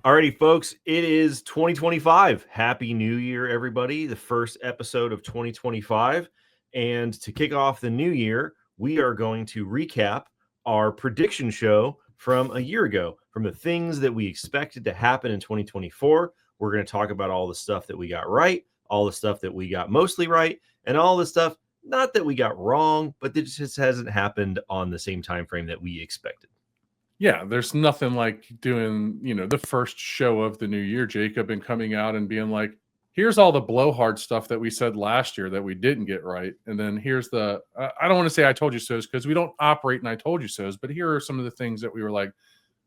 Alrighty, folks, it is 2025. Happy New Year, everybody. The first episode of 2025. And to kick off the new year, we are going to recap our prediction show from a year ago, from the things that we expected to happen in 2024. We're going to talk about all the stuff that we got right, all the stuff that we got mostly right, and all the stuff not that we got wrong, but that just hasn't happened on the same time frame that we expected. Yeah, there's nothing like doing, the first show of the new year, Jacob, and coming out and being like, here's all the blowhard stuff that we said last year that we didn't get right. And then here's the, I don't want to say I told you so's because we don't operate and I told you so's, but here are some of the things that we were like,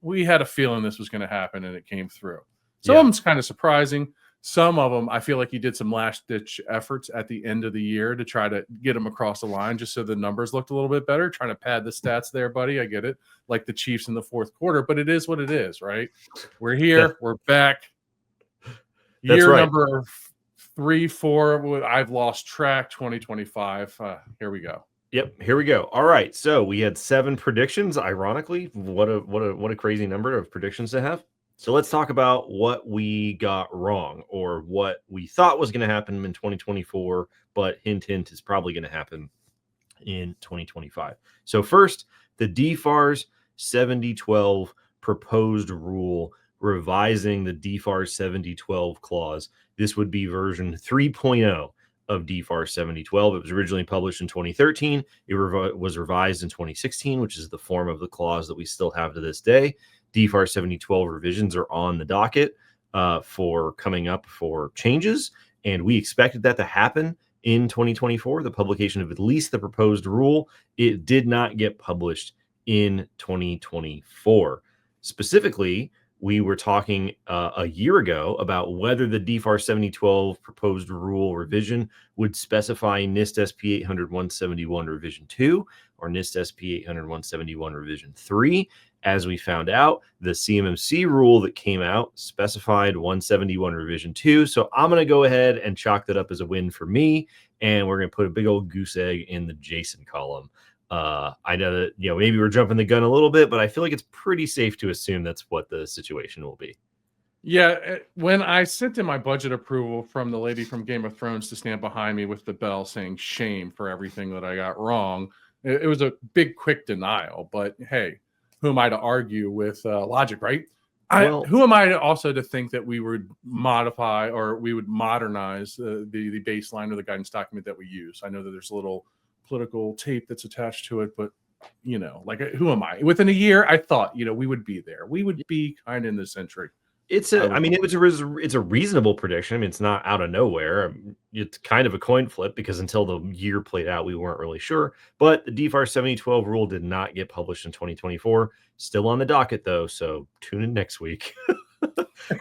we had a feeling this was going to happen and it came through. Some of them's kind of surprising. Some of them, I feel like you did some last-ditch efforts at the end of the year to try to get them across the line just so the numbers looked a little bit better, trying to pad the stats there, buddy. I get it, like the Chiefs in the fourth quarter, but it is what it is, right? We're here. We're back. Year right. Number 3, 4, I've lost track, 2025. Here we go. Yep, here we go. All right, so we had 7 predictions. Ironically, what a crazy number of predictions to have. So let's talk about what we got wrong, or what we thought was going to happen in 2024, but hint, is probably going to happen in 2025. So first, the DFARS 7012 proposed rule revising the DFARS 7012 clause. This would be version 3.0 of DFARS 7012. It was originally published in 2013. It was revised in 2016, which is the form of the clause that we still have to this day. DFARS 7012 revisions are on the docket for coming up for changes, and we expected that to happen in 2024, the publication of at least the proposed rule. It did not get published in 2024. Specifically, we were talking a year ago about whether the DFARS 7012 proposed rule revision would specify NIST SP 800-171 revision 2 or NIST SP 800-171 revision 3. As we found out, the CMMC rule that came out specified 171 revision 2. So I'm going to go ahead and chalk that up as a win for me. And we're going to put a big old goose egg in the Jason column. I know that, maybe we're jumping the gun a little bit, but I feel like it's pretty safe to assume that's what the situation will be. Yeah, when I sent in my budget approval from the lady from Game of Thrones to stand behind me with the bell saying shame for everything that I got wrong, it was a big, quick denial. But hey, who am I to argue with logic, right? Who am I also to think that we would modify or we would modernize the baseline or the guidance document that we use? I know that there's a little political tape that's attached to it, but who am I? Within a year, I thought we would be there. We would be kind of in the century. It's a reasonable prediction. I mean, it's not out of nowhere. It's kind of a coin flip because until the year played out, we weren't really sure. But the DFARS 7012 rule did not get published in 2024. Still on the docket though, so tune in next week.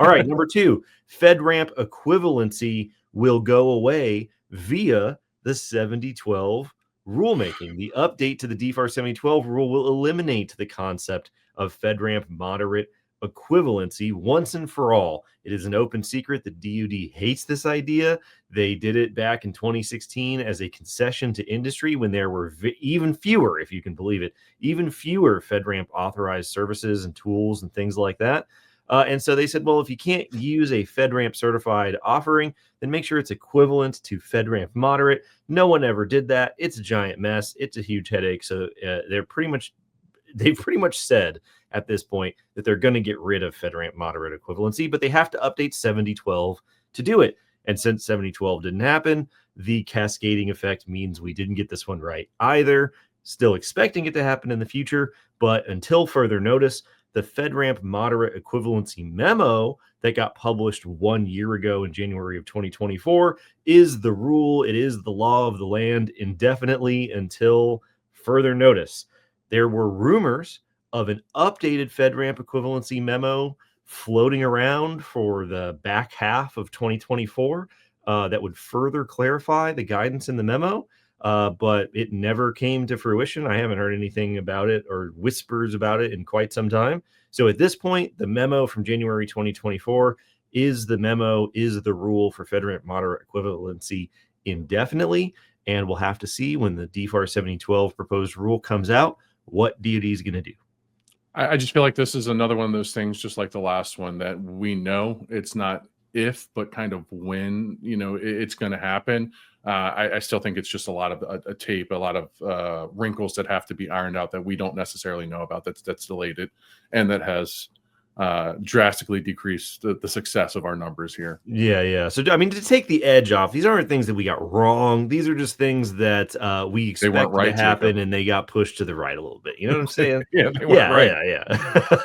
All right, number 2, FedRAMP equivalency will go away via the 7012 rulemaking. The update to the DFARS 7012 rule will eliminate the concept of FedRAMP moderate equivalency once and for all. It is an open secret that DoD hates this idea. They did it back in 2016 as a concession to industry when there were even fewer, if you can believe it, even fewer FedRAMP authorized services and tools and things like that. And so they said, well, if you can't use a FedRAMP certified offering, then make sure it's equivalent to FedRAMP moderate. No one ever did that. It's a giant mess. It's a huge headache. So they've pretty much said at this point that they're going to get rid of FedRAMP moderate equivalency, but they have to update 7012 to do it. And since 7012 didn't happen, the cascading effect means we didn't get this one right either. Still expecting it to happen in the future, but until further notice, the FedRAMP moderate equivalency memo that got published 1 year ago in January of 2024 is the rule. It is the law of the land indefinitely until further notice. There were rumors of an updated FedRAMP equivalency memo floating around for the back half of 2024 that would further clarify the guidance in the memo, but it never came to fruition. I haven't heard anything about it or whispers about it in quite some time. So at this point, the memo from January 2024 is the rule for FedRAMP moderate equivalency indefinitely, and we'll have to see when the DFARS 7012 proposed rule comes out what DoD is going to do. I just feel like this is another one of those things, just like the last one, that we know it's not if, but kind of when, it's going to happen. I still think it's just a lot of a tape, a lot of wrinkles that have to be ironed out that we don't necessarily know about. That's delayed it, and that has drastically decreased the success of our numbers here. Yeah. So, I mean, to take the edge off, these aren't things that we got wrong. These are just things that we They weren't expected to right, happen, Jacob. and they got pushed to the right a little bit. You know what I'm saying? Yeah, they weren't Yeah, right. yeah.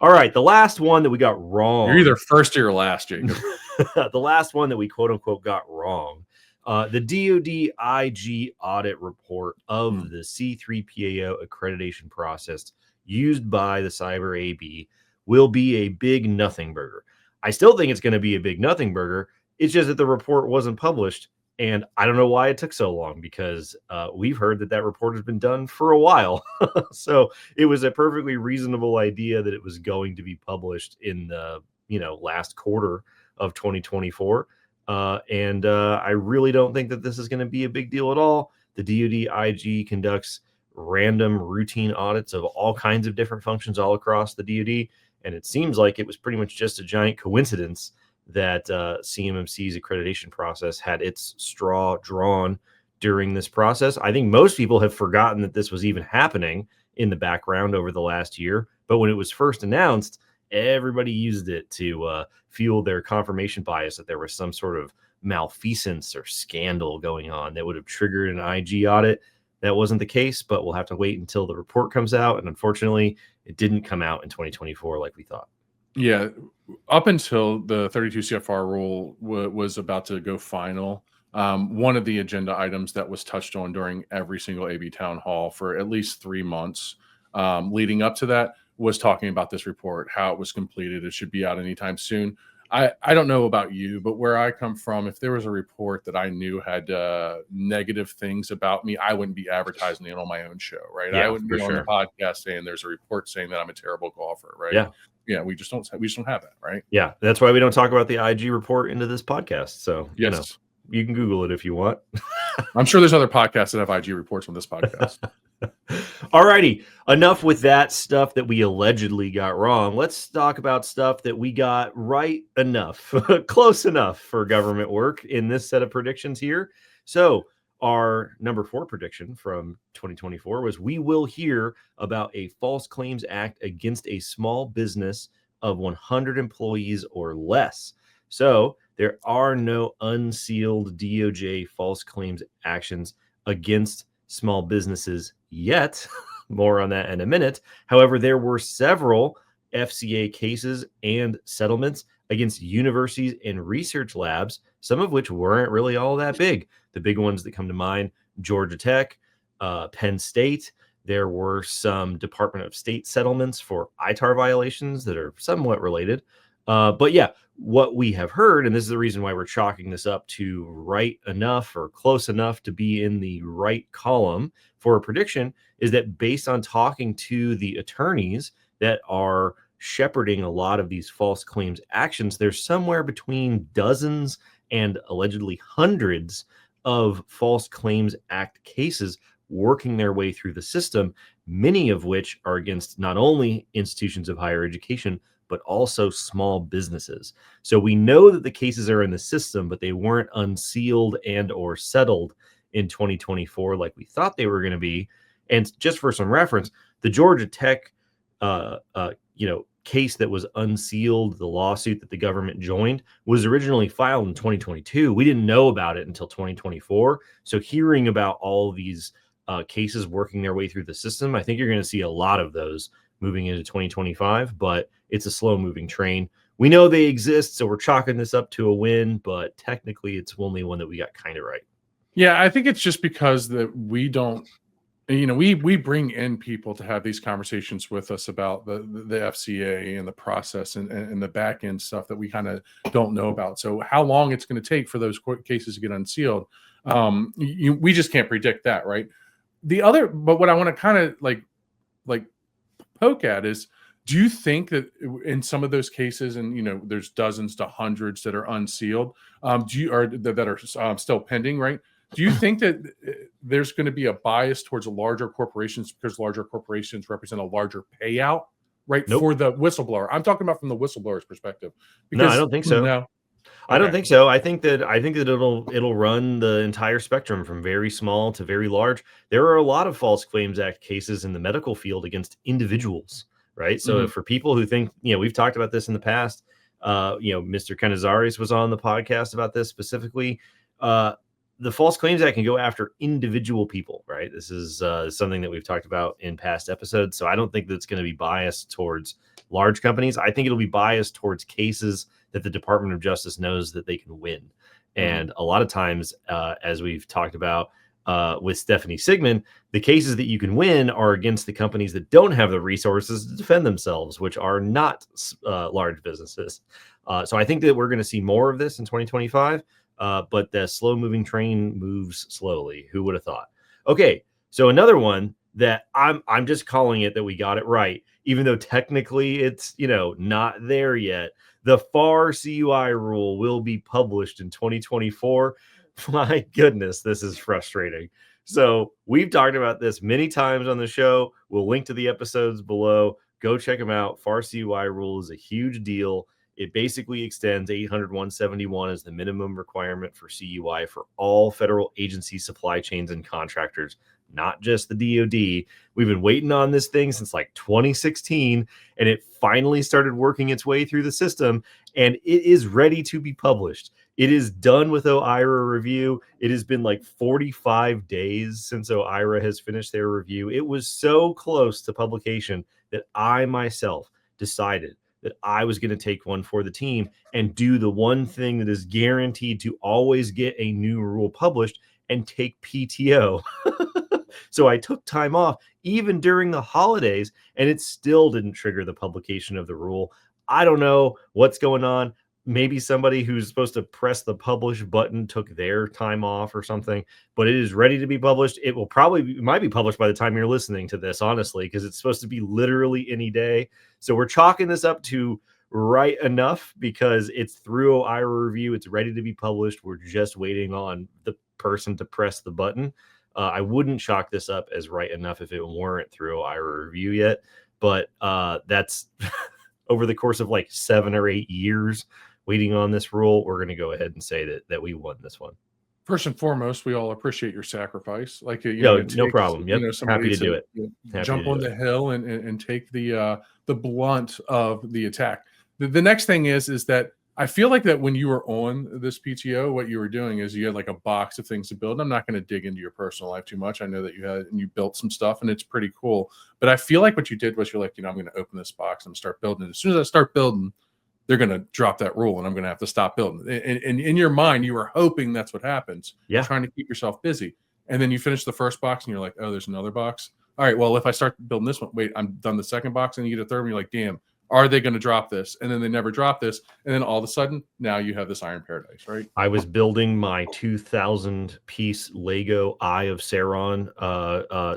All right, the last one that we got You're wrong. either first or you're last, Jacob. The last one that we quote unquote got wrong. The DoD IG audit report of the C3PAO accreditation process used by the Cyber AB will be a big nothing burger. I still think it's going to be a big nothing burger. It's just that the report wasn't published. And I don't know why it took so long, because we've heard that report has been done for a while. So it was a perfectly reasonable idea that it was going to be published in the last quarter of 2024. And I really don't think that this is going to be a big deal at all. The DoD IG conducts random routine audits of all kinds of different functions all across the DoD. And it seems like it was pretty much just a giant coincidence that CMMC's accreditation process had its straw drawn during this process. I think most people have forgotten that this was even happening in the background over the last year. But when it was first announced, everybody used it to fuel their confirmation bias that there was some sort of malfeasance or scandal going on that would have triggered an IG audit. That wasn't the case, but we'll have to wait until the report comes out. And unfortunately, it didn't come out in 2024 like we thought. Yeah, up until the 32 CFR rule was about to go final, one of the agenda items that was touched on during every single AB town hall for at least 3 months leading up to that was talking about this report, how it was completed. It should be out anytime soon. I don't know about you, but where I come from, if there was a report that I knew had negative things about me, I wouldn't be advertising it on my own show, right? Yeah, I wouldn't for be on the sure. podcast saying there's a report saying that I'm a terrible golfer, right? Yeah. Yeah, we just don't have that, right? Yeah. That's why we don't talk about the IG report into this podcast. So, Yes. you can Google it if you want. I'm sure there's other podcasts that have IG reports on this podcast. All righty. Enough with that stuff that we allegedly got wrong. Let's talk about stuff that we got right enough, close enough for government work in this set of predictions here. So, our number 4 prediction from 2024 was we will hear about a False Claims Act against a small business of 100 employees or less. So, there are no unsealed DOJ false claims actions against small businesses yet. More on that in a minute. However, there were several FCA cases and settlements against universities and research labs, some of which weren't really all that big. The big ones that come to mind, Georgia Tech, Penn State. There were some Department of State settlements for ITAR violations that are somewhat related. But yeah, what we have heard, and this is the reason why we're chalking this up to right enough or close enough to be in the right column for a prediction, is that based on talking to the attorneys that are shepherding a lot of these false claims actions, there's somewhere between dozens and allegedly hundreds of False Claims Act cases working their way through the system, many of which are against not only institutions of higher education, but also small businesses. So we know that the cases are in the system, but they weren't unsealed and or settled in 2024 like we thought they were going to be. And just for some reference, the Georgia Tech case that was unsealed, the lawsuit that the government joined, was originally filed in 2022. We didn't know about it until 2024. So hearing about all these cases working their way through the system, I think you're going to see a lot of those moving into 2025, but it's a slow moving train. We know they exist, so we're chalking this up to a win, but technically it's only one that we got kind of right. Yeah, I think it's just because that we don't, we bring in people to have these conversations with us about the FCA and the process and the back end stuff that we kind of don't know about. So how long it's going to take for those court cases to get unsealed, we just can't predict that, right? But what I want to kind of like poke at is, do you think that in some of those cases, and there's dozens to hundreds that are unsealed, that are still pending, right? Do you think that there's going to be a bias towards larger corporations because larger corporations represent a larger payout, right? Nope. For the whistleblower. I'm talking about from the whistleblower's perspective. No, I Because don't think so. no. I don't Okay. think so. I think that it'll run the entire spectrum from very small to very large. There are a lot of False Claims Act cases in the medical field against individuals, right? So Mhm. for people who think, we've talked about this in the past. Mr. Canizares was on the podcast about this specifically. The False Claims Act can go after individual people, right? This is something that we've talked about in past episodes. So I don't think that's going to be biased towards large companies. I think it'll be biased towards cases that the Department of Justice knows that they can win. And a lot of times, as we've talked about with Stephanie Sigmund, the cases that you can win are against the companies that don't have the resources to defend themselves, which are not large businesses. So I think that we're going to see more of this in 2025, but the slow-moving train moves slowly. Who would have thought? Okay, so another one that I'm just calling it that we got it right, even though technically it's not there yet. The FAR CUI rule will be published in 2024. My goodness, this is frustrating. So we've talked about this many times on the show. We'll link to the episodes below. Go check them out. FAR CUI rule is a huge deal. It basically extends 800-171 as the minimum requirement for CUI for all federal agency supply chains and contractors, not just the DoD. We've been waiting on this thing since like 2016, and it finally started working its way through the system, and it is ready to be published. It is done with OIRA review. It has been like 45 days since OIRA has finished their review. It was so close to publication that I myself decided that I was going to take one for the team and do the one thing that is guaranteed to always get a new rule published and take PTO. So I took time off even during the holidays, and it still didn't trigger the publication of the rule. I don't know what's going on. Maybe somebody who's supposed to press the publish button took their time off or something, but it is ready to be published. It might be published by the time you're listening to this, honestly, because it's supposed to be literally any day. So we're chalking this up to right enough because it's through OIRA review. It's ready to be published. We're just waiting on the person to press the button. I wouldn't chalk this up as right enough if it weren't through OIRA review yet, but that's over the course of like 7 or 8 years waiting on this rule. We're going to go ahead and say that we won this one. First and foremost, we all appreciate your sacrifice. Like, no problem. Yep. Happy to do it. Jump on the hill and take the blunt of the attack. The next thing is that I feel like that when you were on this PTO, what you were doing is you had like a box of things to build. I'm not going to dig into your personal life too much. I know that you built some stuff and it's pretty cool. But I feel like what you did was you're like, I'm going to open this box and start building. As soon as I start building, they're going to drop that rule and I'm going to have to stop building. And in your mind, you were hoping that's what happens. Yeah. Trying to keep yourself busy. And then you finish the first box and you're like, oh, there's another box. All right, well, if I start building this one, wait, I'm done the second box and you get a third one. You're like, damn. Are they going to drop this? And then they never drop this. And then all of a sudden, now you have this Iron Paradise, right? I was building my 2,000 piece Lego Eye of Sauron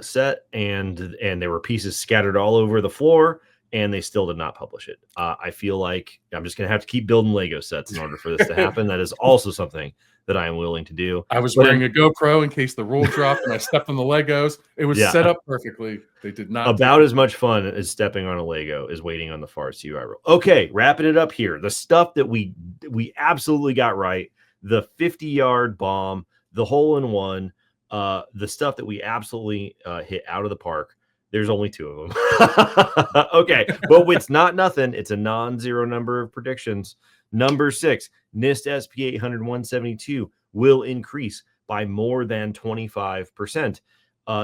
set, and there were pieces scattered all over the floor, and they still did not publish it. I feel like I'm just going to have to keep building Lego sets in order for this to happen. That is also something that I am willing to do. I was wearing a GoPro in case the rule dropped and I stepped on the Legos. It was set up perfectly. They did not. About as much fun as stepping on a Lego is waiting on the FAR CUI rule. Okay, wrapping it up here. The stuff that we absolutely got right, the 50-yard bomb, the hole-in-one, the stuff that we absolutely hit out of the park. There's only 2 of them. Okay, but it's not nothing. It's a non-zero number of predictions. Number 6, NIST SP 800-172 will increase by more than 25%.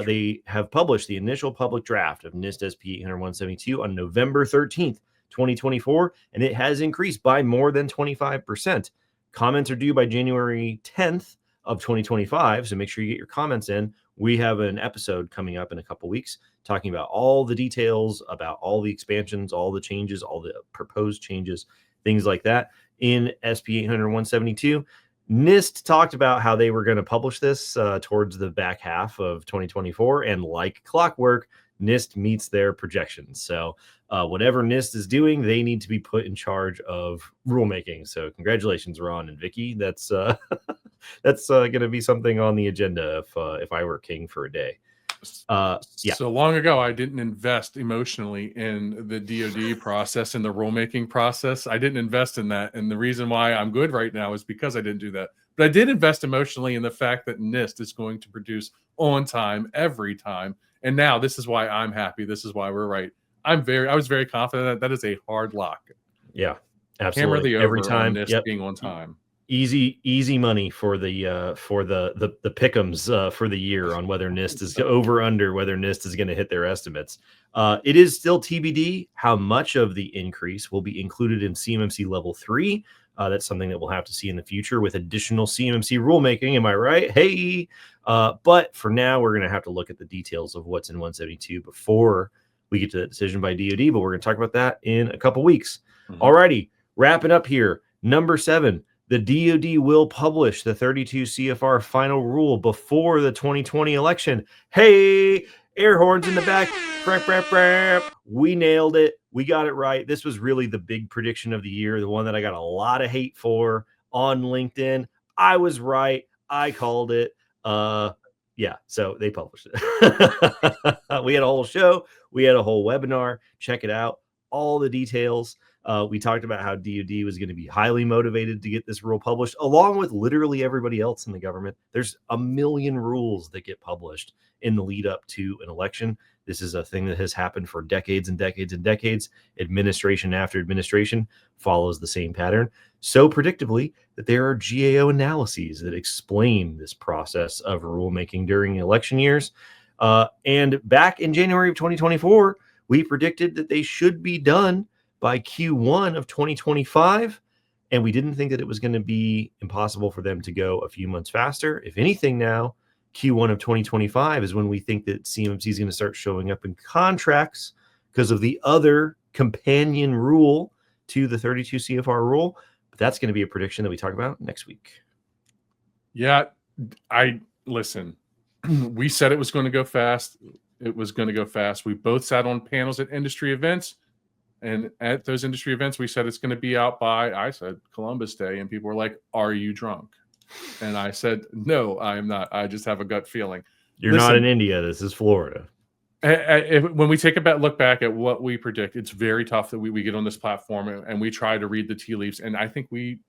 They have published the initial public draft of NIST SP 800-172 on November 13th, 2024, and it has increased by more than 25%. Comments are due by January 10th of 2025, so make sure you get your comments in. We have an episode coming up in a couple weeks talking about all the details, about all the expansions, all the changes, all the proposed changes, things like that in SP 800-172. NIST talked about how they were going to publish this towards the back half of 2024, and like clockwork, NIST meets their projections. So whatever NIST is doing, they need to be put in charge of rulemaking. So congratulations, Ron and Vicky. That's That's going to be something on the agenda if I were king for a day. Yeah. So long ago, I didn't invest emotionally in the DoD process and the rulemaking process. I didn't invest in that. And the reason why I'm good right now is because I didn't do that. But I did invest emotionally in the fact that NIST is going to produce on time every time. And now this is why I'm happy. This is why we're right. I was very confident that is a hard lock. Yeah, absolutely. Hammer the over every time. on NIST being on time. Easy money for the pick'ems for the year on whether NIST is over under, whether NIST is going to hit their estimates. It is still TBD how much of the increase will be included in CMMC level 3. That's something that we'll have to see in the future with additional CMMC rulemaking. Am I right? Hey, but for now, we're going to have to look at the details of what's in 172 before we get to the decision by DoD. But we're going to talk about that in a couple weeks. Alrighty, wrapping up here. Number 7. The DoD will publish the 32 CFR final rule before the 2020 election. Hey, air horns in the back. We nailed it. We got it right. This was really the big prediction of the year, the one that I got a lot of hate for on LinkedIn. I was right. I called it. Yeah, so they published it. We had a whole show. We had a whole webinar. Check it out. All the details. We talked about how DoD was going to be highly motivated to get this rule published, along with literally everybody else in the government. There's a million rules that get published in the lead up to an election. This is a thing that has happened for decades and decades and decades. Administration after administration follows the same pattern, so predictably that there are GAO analyses that explain this process of rulemaking during election years. And back in January of 2024, we predicted that they should be done by Q1 of 2025, and we didn't think that it was going to be impossible for them to go a few months faster. If anything, now Q1 of 2025 is when we think that CMMC is going to start showing up in contracts because of the other companion rule to the 32 CFR rule. But that's going to be a prediction that we talk about next week. Yeah, listen. We said it was going to go fast. It was going to go fast. We both sat on panels at industry events. And at those industry events, we said it's going to be out by, I said, Columbus Day. And people were like, are you drunk? And I said, no, I am not. I just have a gut feeling. You're not in India. This is Florida. When we take a look back at what we predict, it's very tough that we get on this platform and we try to read the tea leaves. And I think we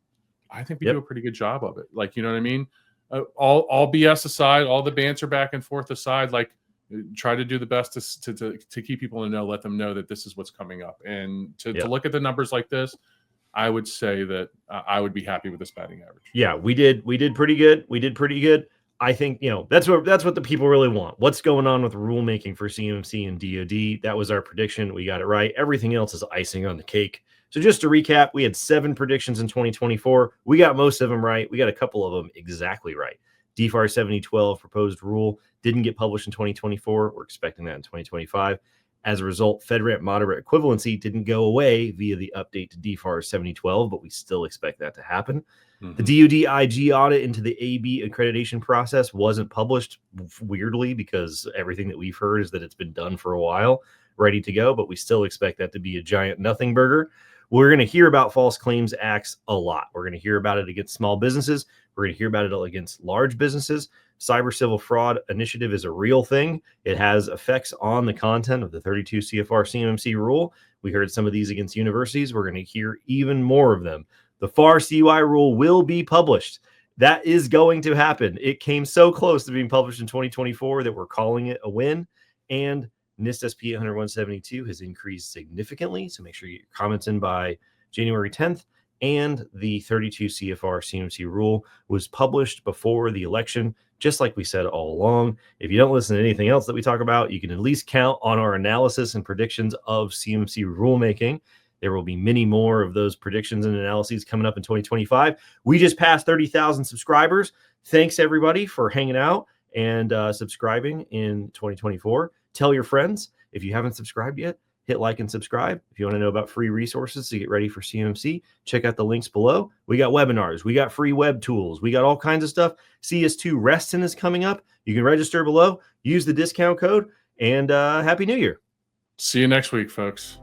do a pretty good job of it. Like, you know what I mean? All BS aside, all the banter back and forth aside, like, try to do the best to keep people in the know, let them know that this is what's coming up. And to look at the numbers like this, I would say that I would be happy with this batting average. Yeah, we did pretty good. We did pretty good. I think, that's what the people really want. What's going on with rulemaking for CMMC and DoD? That was our prediction. We got it right. Everything else is icing on the cake. So just to recap, we had 7 predictions in 2024. We got most of them right. We got a couple of them exactly right. DFARS 7012 proposed rule didn't get published in 2024. We're expecting that in 2025. As a result, FedRAMP moderate equivalency didn't go away via the update to DFARS 7012, but we still expect that to happen. The DoD IG audit into the AB accreditation process wasn't published, weirdly, because everything that we've heard is that it's been done for a while, ready to go, but we still expect that to be a giant nothing burger. We're going to hear about false claims acts a lot. We're going to hear about it against small businesses. We're going to hear about it against large businesses. Cyber civil fraud initiative is a real thing. It has effects on the content of the 32 CFR CMMC rule. We heard some of these against universities. We're going to hear even more of them. The FAR CUI rule will be published. That is going to happen. It came so close to being published in 2024 that we're calling it a win. And NIST SP 100-172 has increased significantly. So make sure you get your comments in by January 10th. And the 32 CFR CMMC rule was published before the election, just like we said all along. If you don't listen to anything else that we talk about, you can at least count on our analysis and predictions of CMMC rulemaking. There will be many more of those predictions and analyses coming up in 2025. We just passed 30,000 subscribers. Thanks, everybody, for hanging out and subscribing in 2024. Tell your friends. If you haven't subscribed yet, hit like and subscribe. If you want to know about free resources to get ready for CMMC, check out the links below. We got webinars. We got free web tools. We got all kinds of stuff. CS2 Reston is coming up. You can register below. Use the discount code. And Happy New Year. See you next week, folks.